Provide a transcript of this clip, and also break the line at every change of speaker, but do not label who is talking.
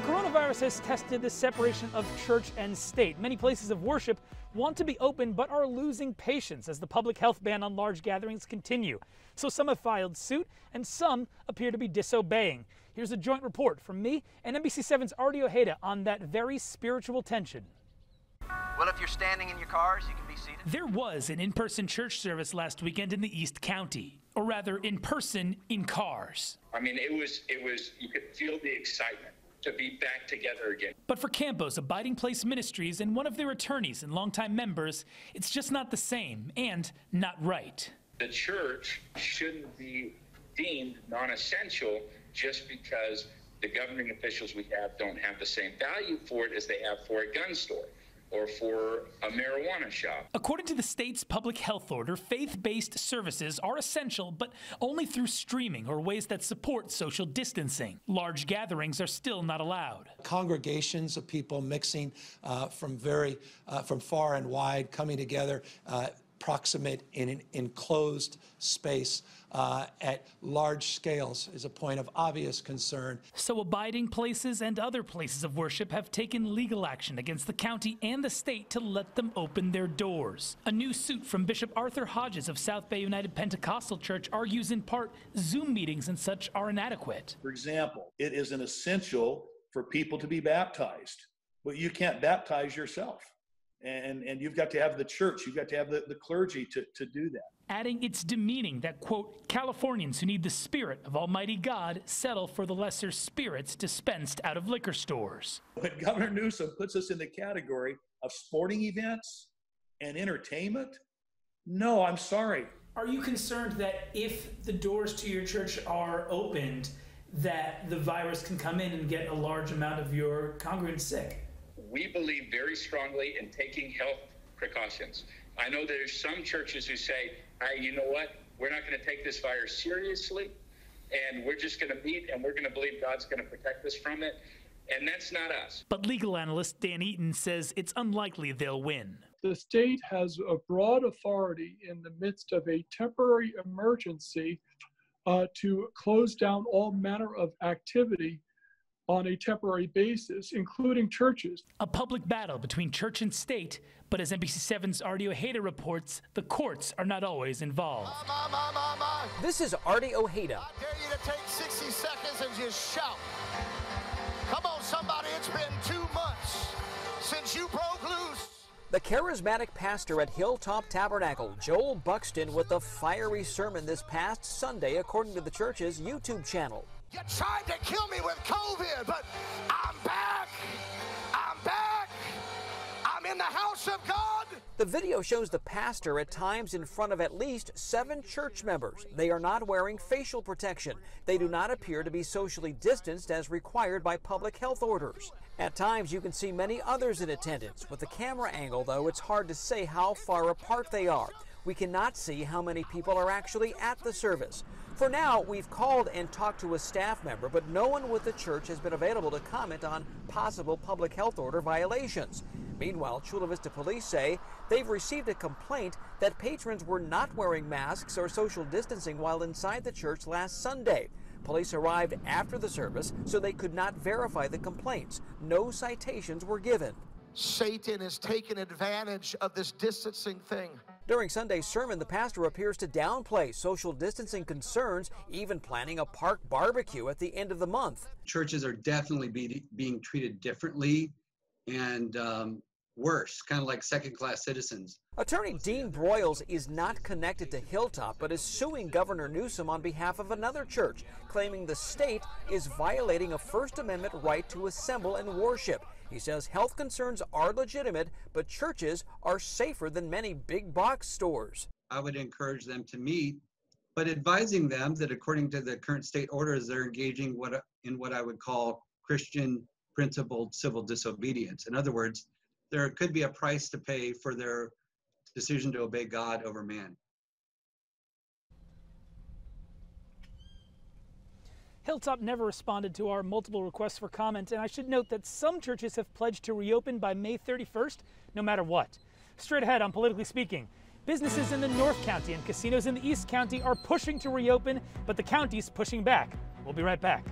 coronavirus has tested the separation of church and state. Many places of worship want to be open but are losing patience as the public health ban on large gatherings continue. So some have filed suit and some appear to be disobeying. Here's a joint report from me and NBC7's Artie Ojeda on that very spiritual tension.
Well, if you're standing in your cars, you can be seated.
There was an in-person church service last weekend in the East County, or rather in person in cars.
I mean, it was, you could feel the excitement to be back together again.
But for Campos Abiding Place Ministries and one of their attorneys and longtime members, it's just not the same and not right.
The church shouldn't be deemed non-essential just because the governing officials we have don't have the same value for it as they have for a gun store or for a marijuana shop.
According to the state's public health order, faith-based services are essential, but only through streaming or ways that support social distancing. Large gatherings are still not allowed.
Congregations of people mixing from far and wide, coming together, proximate in an enclosed space at large scales is a point of obvious concern.
So Abiding Places and other places of worship have taken legal action against the county and the state to let them open their doors. A new suit from Bishop Arthur Hodges of South Bay United Pentecostal Church argues in part Zoom meetings and such are inadequate.
For example, it is an essential for people to be baptized, but you can't baptize yourself. And you've got to have the church, you've got to have the clergy to do that.
Adding it's demeaning that, quote, Californians who need the Spirit of Almighty God settle for the lesser spirits dispensed out of liquor stores.
When Governor Newsom puts us in the category of sporting events and entertainment, no, I'm sorry.
Are you concerned that if the doors to your church are opened, that the virus can come in and get a large amount of your congregants sick?
We believe very strongly in taking health precautions. I know there's some churches who say, hey, you know what? We're not going to take this virus seriously, and we're just going to meet, and we're going to believe God's going to protect us from it, and that's not us.
But legal analyst Dan Eaton says it's unlikely they'll win.
The state has a broad authority in the midst of a temporary emergency to close down all manner of activity on a temporary basis, including churches.
A public battle between church and state, but as NBC7's Artie Ojeda reports, the courts are not always involved.
This is Artie Ojeda.
I dare you to take 60 seconds and just shout. Come on, somebody, it's been 2 months since you broke loose.
The charismatic pastor at Hilltop Tabernacle, Joel Buxton, with a fiery sermon this past Sunday, according to the church's YouTube channel.
You tried to kill me with COVID, but I'm back. I'm back. I'm in the house of God.
The video shows the pastor at times in front of at least 7 church members. They are not wearing facial protection. They do not appear to be socially distanced as required by public health orders. At times, you can see many others in attendance. With the camera angle, though, it's hard to say how far apart they are. We cannot see how many people are actually at the service. For now, we've called and talked to a staff member, but no one with the church has been available to comment on possible public health order violations. Meanwhile, Chula Vista police say they've received a complaint that patrons were not wearing masks or social distancing while inside the church last Sunday. Police arrived after the service, so they could not verify the complaints. No citations were given.
Satan has taken advantage of this distancing thing.
During Sunday's sermon, the pastor appears to downplay social distancing concerns, even planning a park barbecue at the end of the month.
Churches are definitely being treated differently and worse, kind of like second-class citizens.
Attorney Dean Broyles is not connected to Hilltop, but is suing Governor Newsom on behalf of another church, claiming the state is violating a First Amendment right to assemble and worship. He says health concerns are legitimate, but churches are safer than many big box stores.
I would encourage them to meet, but advising them that according to the current state orders, they're engaging in what I would call Christian principled civil disobedience. In other words, there could be a price to pay for their decision to obey God over man.
Hilltop never responded to our multiple requests for comment, and I should note that some churches have pledged to reopen by May 31st, no matter what. Straight ahead on Politically Speaking, businesses in the North County and casinos in the East County are pushing to reopen, but the county's pushing back. We'll be right back.